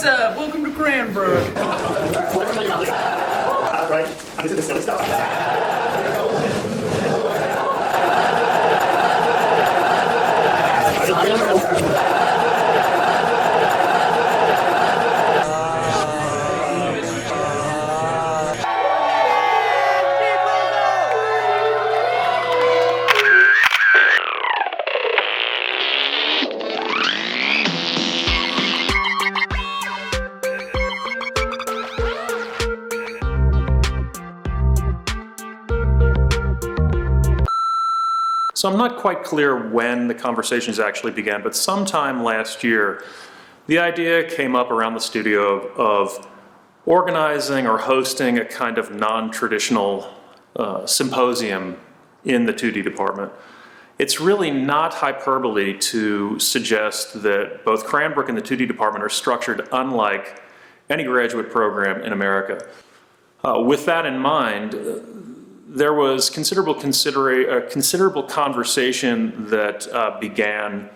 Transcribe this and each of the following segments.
What's up? Welcome to Cranbrook. Right. This is the silly stuff. So I'm not quite clear when the conversations actually began, but sometime last year, the idea came up around the studio of organizing or hosting a kind of non-traditional symposium in the 2D department. It's really not hyperbole to suggest that both Cranbrook and the 2D department are structured unlike any graduate program in America. With that in mind, there was considerable conversation that began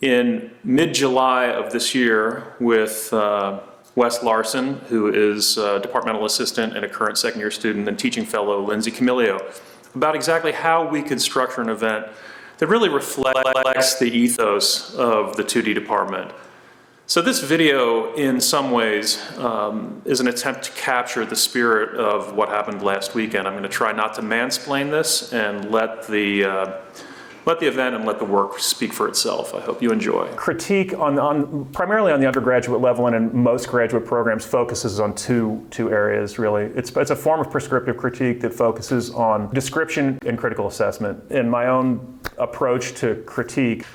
in mid-July of this year with Wes Larson, who is a departmental assistant and a current second-year student, and teaching fellow Lindsay Camilio, about exactly how we could structure an event that really reflects the ethos of the 2D department. So this video, in some ways, is an attempt to capture the spirit of what happened last weekend. I'm going to try not to mansplain this and let the event and let the work speak for itself. I hope you enjoy. Critique primarily on the undergraduate level and in most graduate programs focuses on two areas, really. It's a form of prescriptive critique that focuses on description and critical assessment. In my own approach to critique,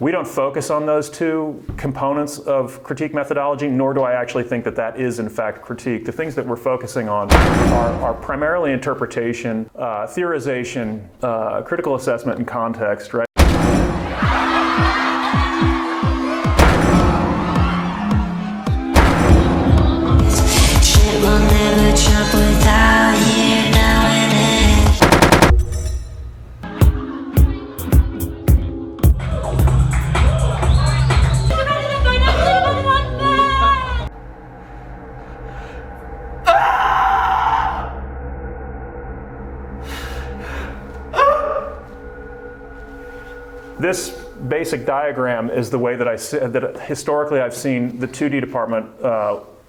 we don't focus on those two components of critique methodology, nor do I actually think that that is in fact critique. The things that we're focusing on are primarily interpretation, theorization, critical assessment, and context, right? Shit will never jump without you now and then. This basic diagram is the way that historically I've seen the 2D department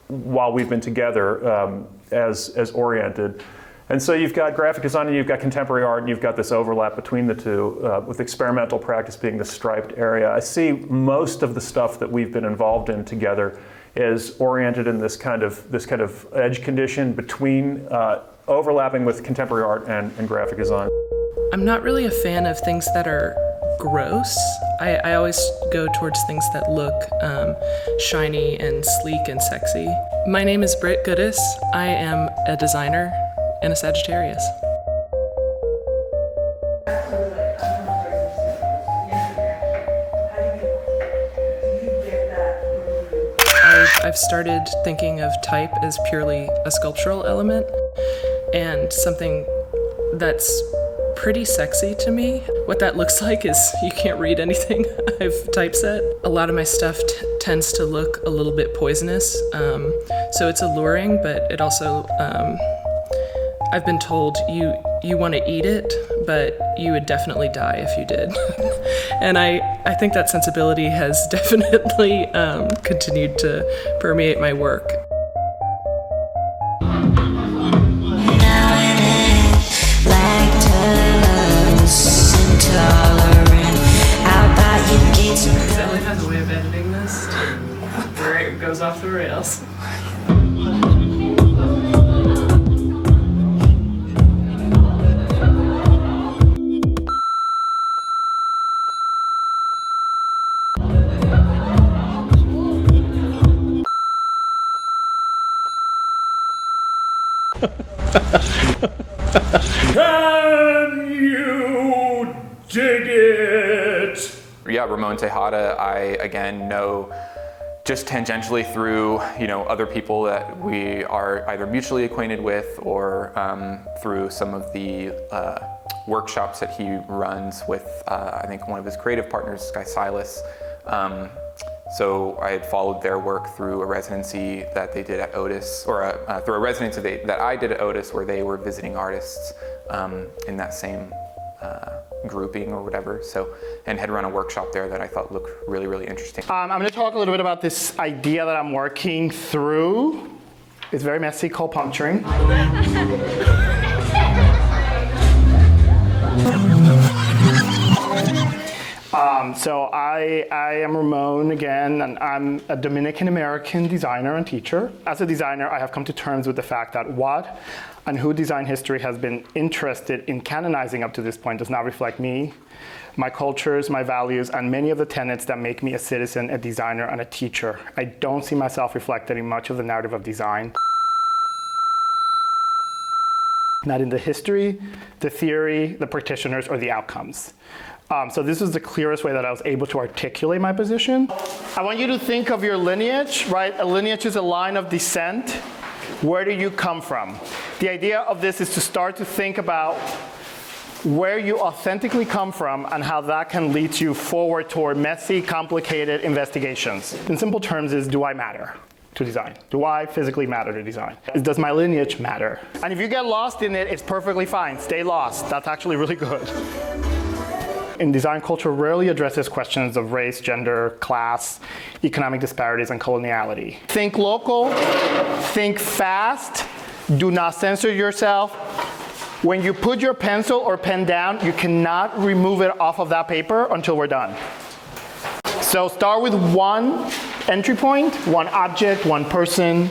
while we've been together as oriented. And so you've got graphic design and you've got contemporary art and you've got this overlap between the two, with experimental practice being the striped area. I see most of the stuff that we've been involved in together is oriented in this kind of edge condition between overlapping with contemporary art and graphic design. I'm not really a fan of things that are gross. I always go towards things that look shiny and sleek and sexy. My name is Britt Goodis. I am a designer and a Sagittarius. I've started thinking of type as purely a sculptural element and something that's pretty sexy to me. What that looks like is you can't read anything I've typeset. A lot of my stuff tends to look a little bit poisonous, so it's alluring, but it also, I've been told you want to eat it, but you would definitely die if you did. And I think that sensibility has definitely continued to permeate my work. Elliott has a way of editing this where it goes off the rails. Can you dig it? Yeah, Ramon Tejada, I again know just tangentially through other people that we are either mutually acquainted with or through some of the workshops that he runs with I think one of his creative partners, Sky Silas, So I had followed their work through a residency that they did at Otis, or through a residency that I did at Otis, where they were visiting artists in that same grouping or whatever. So, and had run a workshop there that I thought looked really, really interesting. I'm going to talk a little bit about this idea that I'm working through. It's very messy, called puncturing. So I am Ramon again, and I'm a Dominican-American designer and teacher. As a designer, I have come to terms with the fact that what and who design history has been interested in canonizing up to this point does not reflect me, my cultures, my values, and many of the tenets that make me a citizen, a designer, and a teacher. I don't see myself reflected in much of the narrative of design. Not in the history, the theory, the practitioners, or the outcomes. So this is the clearest way that I was able to articulate my position. I want you to think of your lineage, right? A lineage is a line of descent. Where do you come from? The idea of this is to start to think about where you authentically come from and how that can lead you forward toward messy, complicated investigations. In simple terms is, do I matter to design? Do I physically matter to design? Does my lineage matter? And if you get lost in it, it's perfectly fine. Stay lost. That's actually really good. In design, culture rarely addresses questions of race, gender, class, economic disparities, and coloniality. Think local, think fast, do not censor yourself. When you put your pencil or pen down, you cannot remove it off of that paper until we're done. So start with one entry point, one object, one person,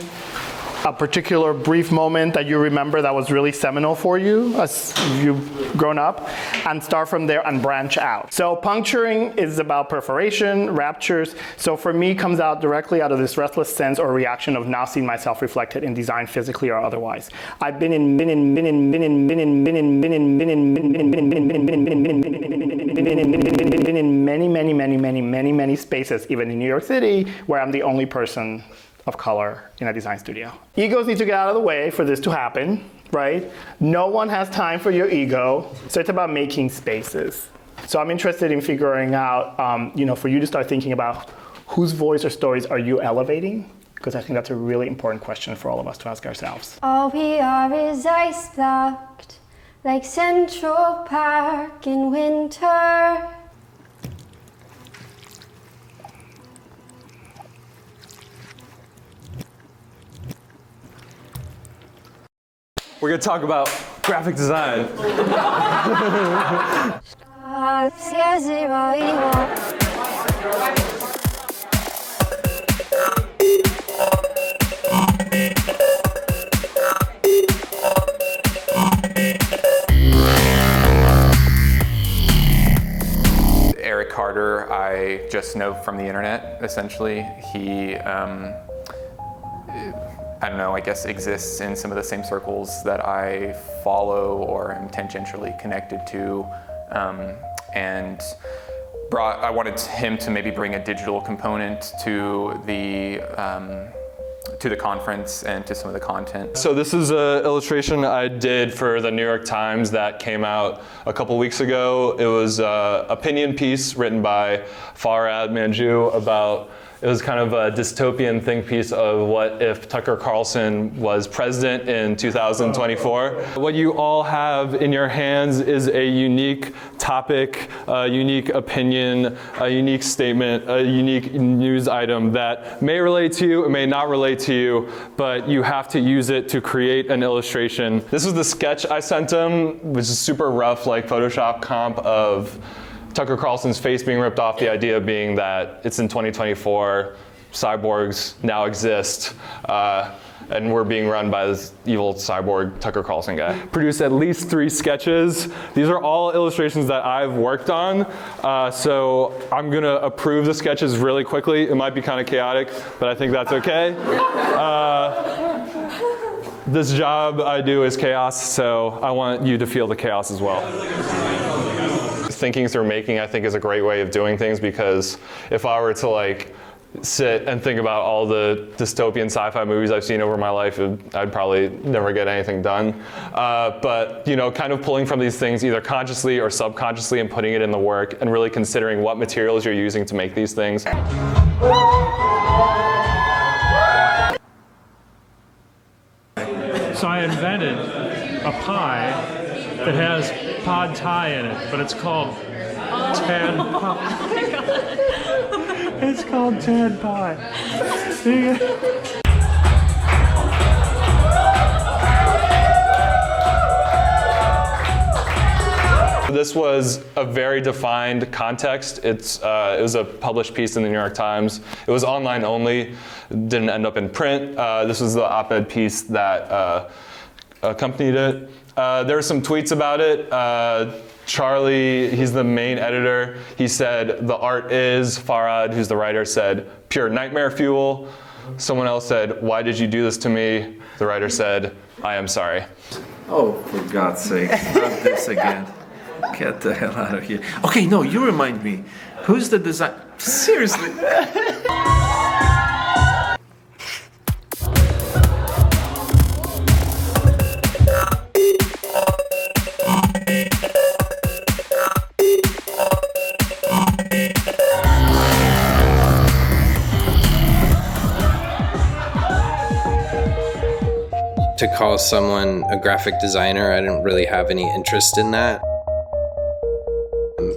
a particular brief moment that you remember that was really seminal for you as you've grown up, and start from there and branch out. So puncturing is about perforation, raptures. So for me, comes out directly out of this restless sense or reaction of not seeing myself reflected in design physically or otherwise. I've been in many spaces, even in New York City, where I'm the only person of color in a design studio. Egos need to get out of the way for this to happen, right? No one has time for your ego. So it's about making spaces. So I'm interested in figuring out, for you to start thinking about whose voice or stories are you elevating? Because I think that's a really important question for all of us to ask ourselves. All we are is ice blocked, like Central Park in winter. We're going to talk about graphic design. Eric Carter, I just know from the internet, essentially. He, I don't know, I guess exists in some of the same circles that I follow or am tangentially connected to. And I wanted him to maybe bring a digital component to the conference and to some of the content. So this is an illustration I did for the New York Times that came out a couple weeks ago. It was an opinion piece written by Farhad Manjoo about, it was kind of a dystopian think piece of what if Tucker Carlson was president in 2024. What you all have in your hands is a unique topic, a unique opinion, a unique statement, a unique news item that may relate to you, it may not relate to you, but you have to use it to create an illustration. This was the sketch I sent him, which is super rough, like Photoshop comp of Tucker Carlson's face being ripped off, the idea being that it's in 2024, cyborgs now exist, and we're being run by this evil cyborg Tucker Carlson guy. Produced at least 3 sketches. These are all illustrations that I've worked on, so I'm gonna approve the sketches really quickly. It might be kind of chaotic, but I think that's okay. This job I do is chaos, so I want you to feel the chaos as well. Thinking through making, I think, is a great way of doing things, because if I were to sit and think about all the dystopian sci-fi movies I've seen over my life, I'd probably never get anything done. But kind of pulling from these things either consciously or subconsciously and putting it in the work and really considering what materials you're using to make these things. So I invented a pie that has pad thai in it, but it's called Tad Pie. It's called Tad Pie. This was a very defined context. It was a published piece in the New York Times. It was online only, didn't end up in print. This was the op-ed piece that accompanied it. There were some tweets about it. Charlie, he's the main editor, he said, the art is, Farhad, who's the writer, said, pure nightmare fuel. Someone else said, why did you do this to me? The writer said, I am sorry. Oh, for God's sake, not this again. Get the hell out of here. Okay, no, you remind me. Who's the design? Seriously? To call someone a graphic designer, I didn't really have any interest in that.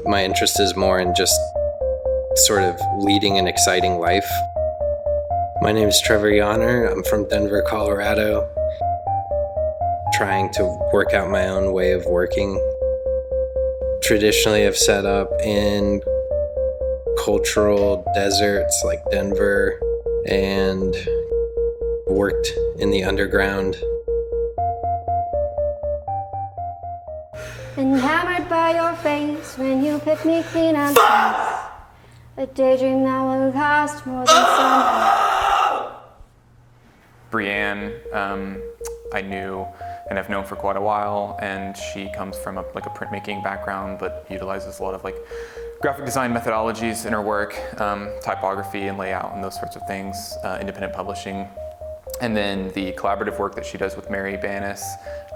My interest is more in just sort of leading an exciting life. My name is Trevor Yonner. I'm from Denver, Colorado. Trying to work out my own way of working. Traditionally, I've set up in cultural deserts like Denver and worked in the underground. Enamored by your face when you pick me clean and fast. A daydream that will last more than summer. Brienne, I knew and have known for quite a while, and she comes from a printmaking background, but utilizes a lot of graphic design methodologies in her work, typography and layout and those sorts of things, independent publishing. And then the collaborative work that she does with Mary Banas,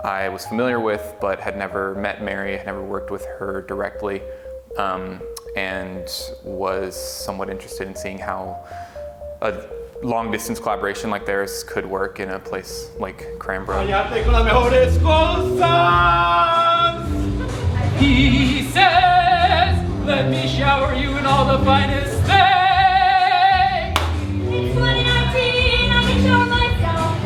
I was familiar with, but had never met Mary, had never worked with her directly, and was somewhat interested in seeing how a long distance collaboration like theirs could work in a place like Cranbrook. He says, let me shower you in all the finest things. It's 2019, I can show myself.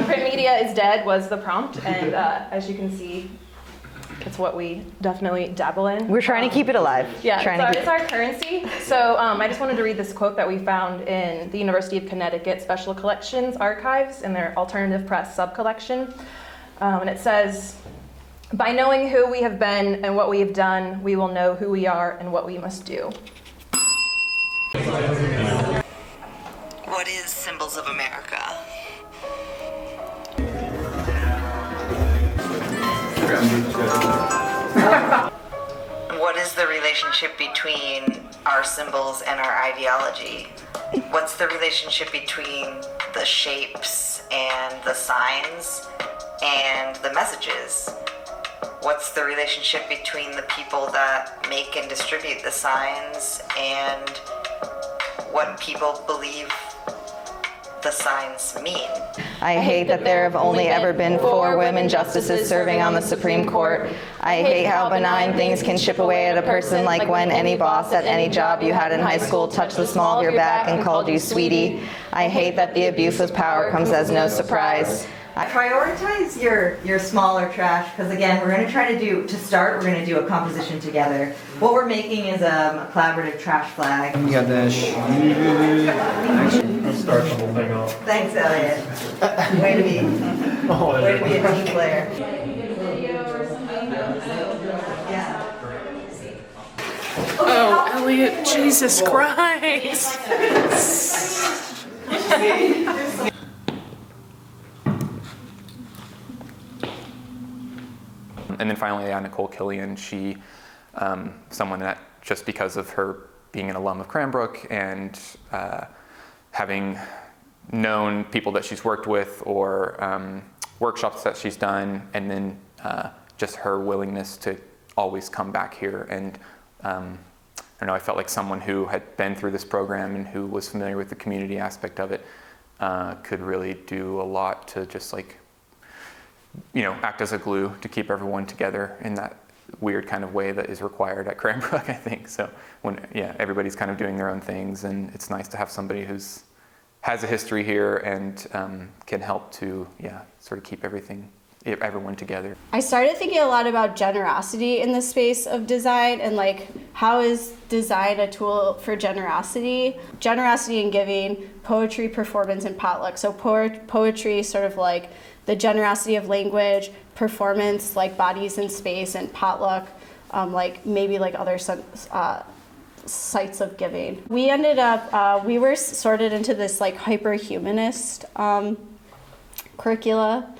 Print media is dead was the prompt, and as you can see, it's what we definitely dabble in. We're trying to keep it alive. Yeah, it's our currency. So I just wanted to read this quote that we found in the University of Connecticut Special Collections Archives in their Alternative Press subcollection. And it says, by knowing who we have been and what we have done, we will know who we are and what we must do. What is Symbols of America? What is the relationship between our symbols and our ideology? What's the relationship between the shapes and the signs and the messages? What's the relationship between the people that make and distribute the signs and what people believe the signs mean? I hate that there have only ever been 4 women justices serving on the Supreme Court. I hate how benign things can chip away at a person, like when any boss at any job you had in high school touched the small of your back and called you sweetie. I hate that the abuse of power comes as no surprise. Prioritize your smaller trash, because again, we're going to try to do, to start, we're going to do a composition together. What we're making is a collaborative trash flag. You got that. Let's start the whole thing off. Thanks, Elliott. Way to be a team player. Oh, Elliott, Jesus Christ. And then finally, Nicole Killian, she, someone that just because of her being an alum of Cranbrook and having known people that she's worked with or workshops that she's done, and then just her willingness to always come back here. And I don't know, I felt like someone who had been through this program and who was familiar with the community aspect of it could really do a lot to just like, you know, act as a glue to keep everyone together in that weird kind of way that is required at Cranbrook, I think. So when, everybody's kind of doing their own things, and it's nice to have somebody who's has a history here and can help to, sort of keep everyone together. I started thinking a lot about generosity in the space of design, and like, how is design a tool for generosity? Generosity and giving, poetry, performance, and potluck. So poetry, sort of like the generosity of language, performance, like bodies in space, and potluck, like maybe like other sites of giving. We ended up, we were sorted into this like hyper-humanist curricula,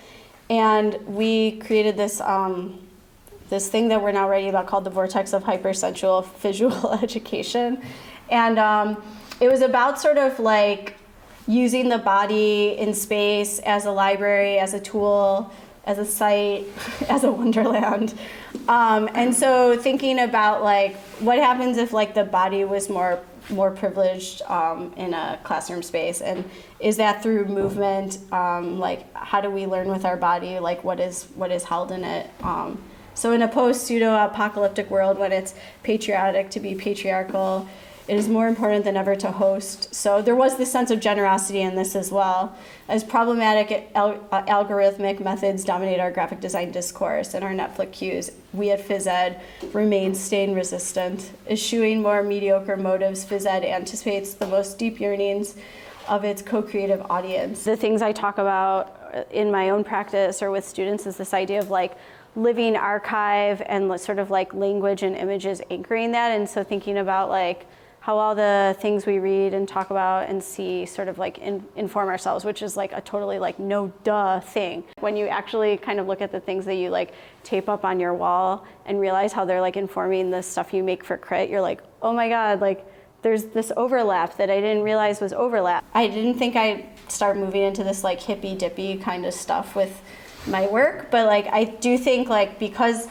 and we created this this thing that we're now writing about called the Vortex of Hypersensual Visual Education. And it was about sort of like using the body in space as a library, as a tool, as a site, as a wonderland. And so thinking about like what happens if like the body was more privileged in a classroom space, and is that through movement? Like how do we learn with our body? Like what is held in it? So in a post-pseudo-apocalyptic world, when it's patriotic to be patriarchal, it is more important than ever to host. So there was this sense of generosity in this as well. As problematic algorithmic methods dominate our graphic design discourse and our Netflix cues, we at phys ed remain stain resistant. Eschewing more mediocre motives, phys ed anticipates the most deep yearnings of its co-creative audience. The things I talk about in my own practice or with students is this idea of like living archive and sort of like language and images anchoring that. And so thinking about like how all the things we read and talk about and see sort of like inform ourselves, which is like a totally like no duh thing. When you actually kind of look at the things that you like tape up on your wall and realize how they're like informing the stuff you make for crit, you're like, oh my God, like there's this overlap that I didn't realize was overlap. I didn't think I'd start moving into this like hippy dippy kind of stuff with my work, but like I do think like because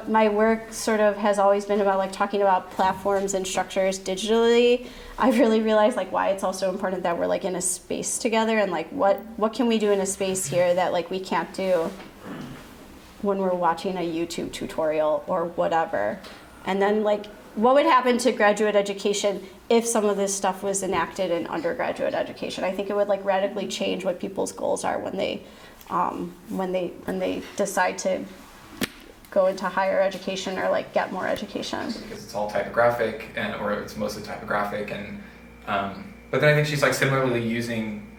my work sort of has always been about like talking about platforms and structures digitally, I really realized like why it's also important that we're like in a space together, and like what can we do in a space here that like we can't do when we're watching a YouTube tutorial or whatever. And then like what would happen to graduate education if some of this stuff was enacted in undergraduate education? I think it would like radically change what people's goals are when they decide to go into higher education or like get more education. Because it's all typographic, or it's mostly typographic, and but then I think she's like similarly using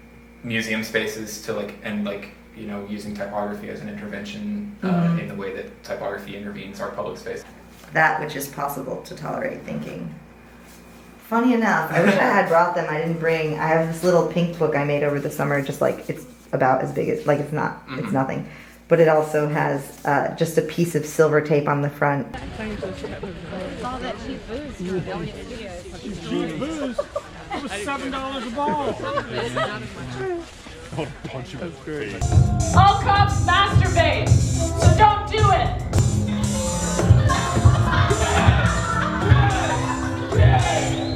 museum spaces to like, and like, you know, using typography as an intervention in the way that typography intervenes our public space. That which is possible to tolerate thinking. Funny enough, I wish I had brought them. I didn't bring. I have this little pink book I made over the summer, just like it's about as big as, like it's not, it's nothing. But it also has just a piece of silver tape on the front. All that cheap booze from Elliott Studio. Cheap booze? It was $7 a bottle. I'll punch you. That's great. All cops masturbate, so don't do it.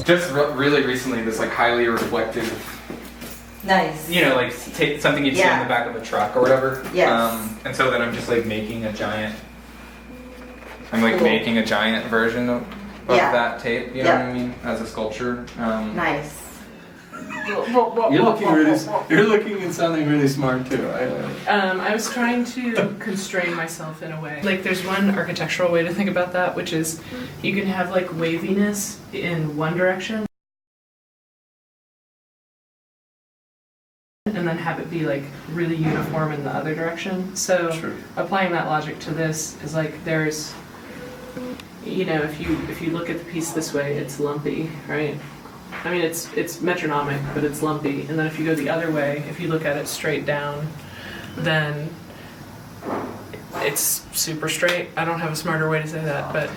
Just really recently, this like highly reflective. Nice. You know, like something you'd see on the back of a truck or whatever. Yes. And so then I'm just like making a giant. I'm like making a giant version of that tape. You know what I mean? As a sculpture. Nice. You're looking and sounding really smart too. I was trying to constrain myself in a way. Like there's one architectural way to think about that, which is you can have like waviness in one direction and then have it be like really uniform in the other direction. So applying that logic to this is like there's, you know, if you look at the piece this way, it's lumpy, right? I mean, it's metronomic, but it's lumpy. And then if you go the other way, if you look at it straight down, then it's super straight. I don't have a smarter way to say that, but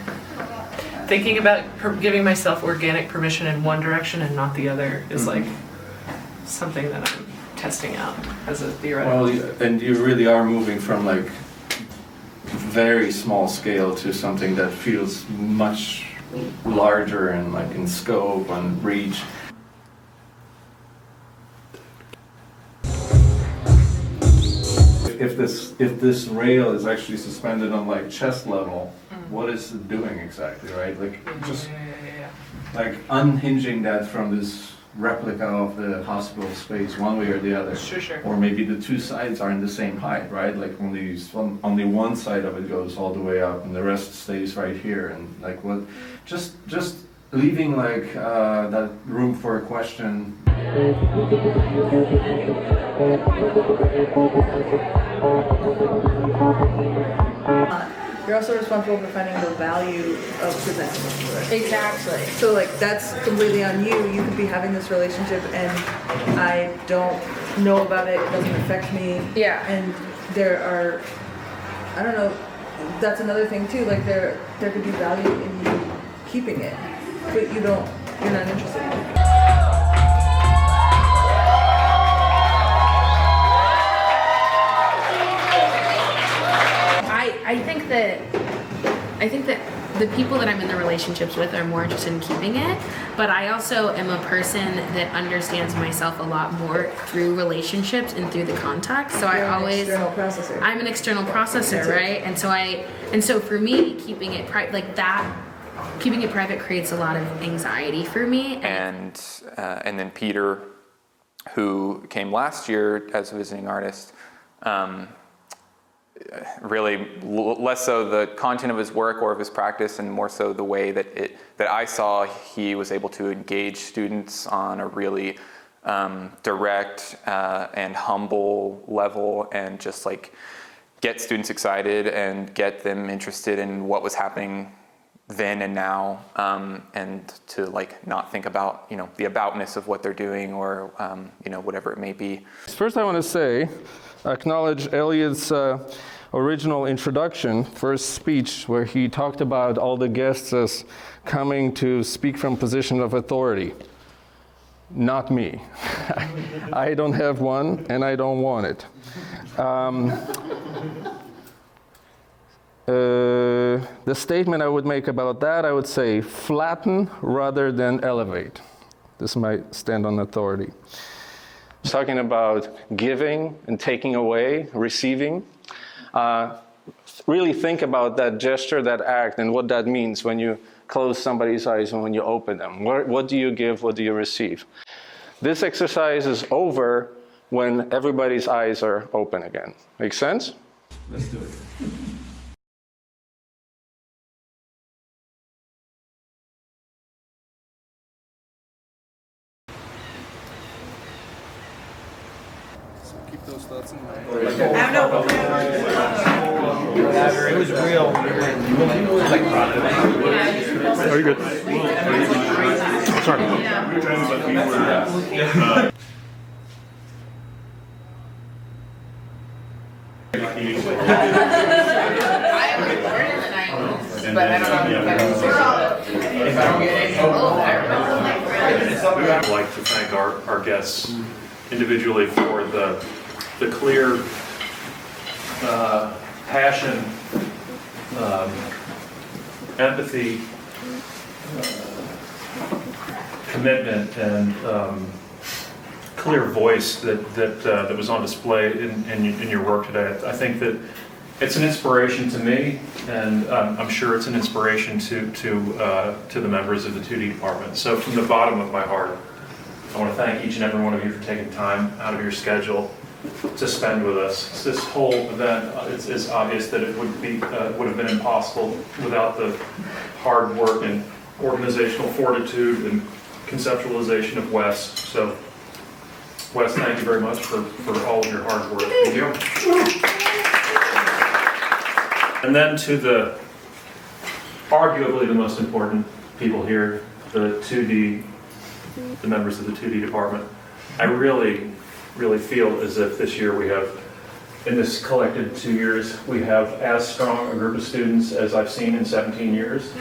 thinking about giving myself organic permission in one direction and not the other is like something that I'm testing out as a theoretical. Well, and you really are moving from like very small scale to something that feels much larger and like in scope and reach. If this rail is actually suspended on like chest level, what is it doing exactly, right? Like just like unhinging that from this replica of the hospital space one way or the other. Sure. Or maybe the two sides are in the same height, right? Like only one side of it goes all the way up and the rest stays right here. And like what, just leaving like that room for a question. You're also responsible for finding the value of presenting it to it. Exactly. So like that's completely on you. You could be having this relationship and I don't know about it, it doesn't affect me. Yeah. And there are, I don't know, that's another thing too, like there could be value in you keeping it, but you're not interested in it. I think that the people that I'm in the relationships with are more interested in keeping it, but I also am a person that understands myself a lot more through relationships and through the context. So I'm an external processor, right? And so for me, keeping it private creates a lot of anxiety for me. And then Peter, who came last year as a visiting artist, really less so the content of his work or of his practice, and more so the way that I saw he was able to engage students on a really direct and humble level, and just like get students excited and get them interested in what was happening then and now, and to like not think about the aboutness of what they're doing or whatever it may be. First, I want to acknowledge Elliott's original introduction, first speech, where he talked about all the guests as coming to speak from position of authority. Not me. I don't have one, and I don't want it. The statement I would make about that, I would say flatten rather than elevate. This might stand on authority. It's talking about giving and taking away, receiving. Really think about that gesture, that act, and what that means when you close somebody's eyes and when you open them. What do you give? What do you receive? This exercise is over when everybody's eyes are open again. Make sense? Let's do it. Keep those thoughts in mind. It was real. Are you good? Sorry. I'd like to thank our guests individually for the clear passion, empathy, commitment, and clear voice that was on display in your work today. I think that it's an inspiration to me, and I'm sure it's an inspiration to the members of the 2D department. So from the bottom of my heart, I want to thank each and every one of you for taking time out of your schedule to spend with us. This whole event, it's obvious that it would have been impossible without the hard work and organizational fortitude and conceptualization of Wes. So, Wes, thank you very much for all of your hard work. Thank you. And then to arguably the most important people here, the members of the 2D department. I really feel as if this year we have in this collected 2 years, we have as strong a group of students as I've seen in 17 years.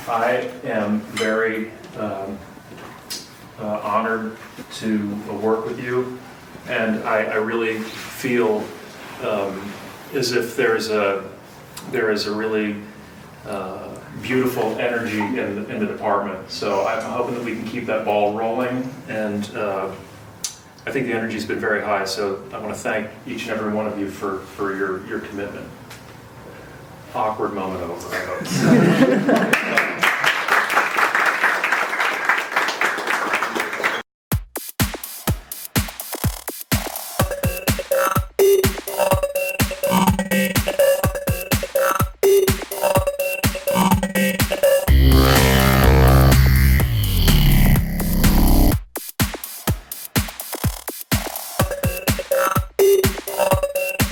I am very honored to work with you, and I really feel as if there is a really beautiful energy in the department. So I'm hoping that we can keep that ball rolling, and I think the energy's been very high. So I want to thank each and every one of you for your commitment. Awkward moment over, I hope.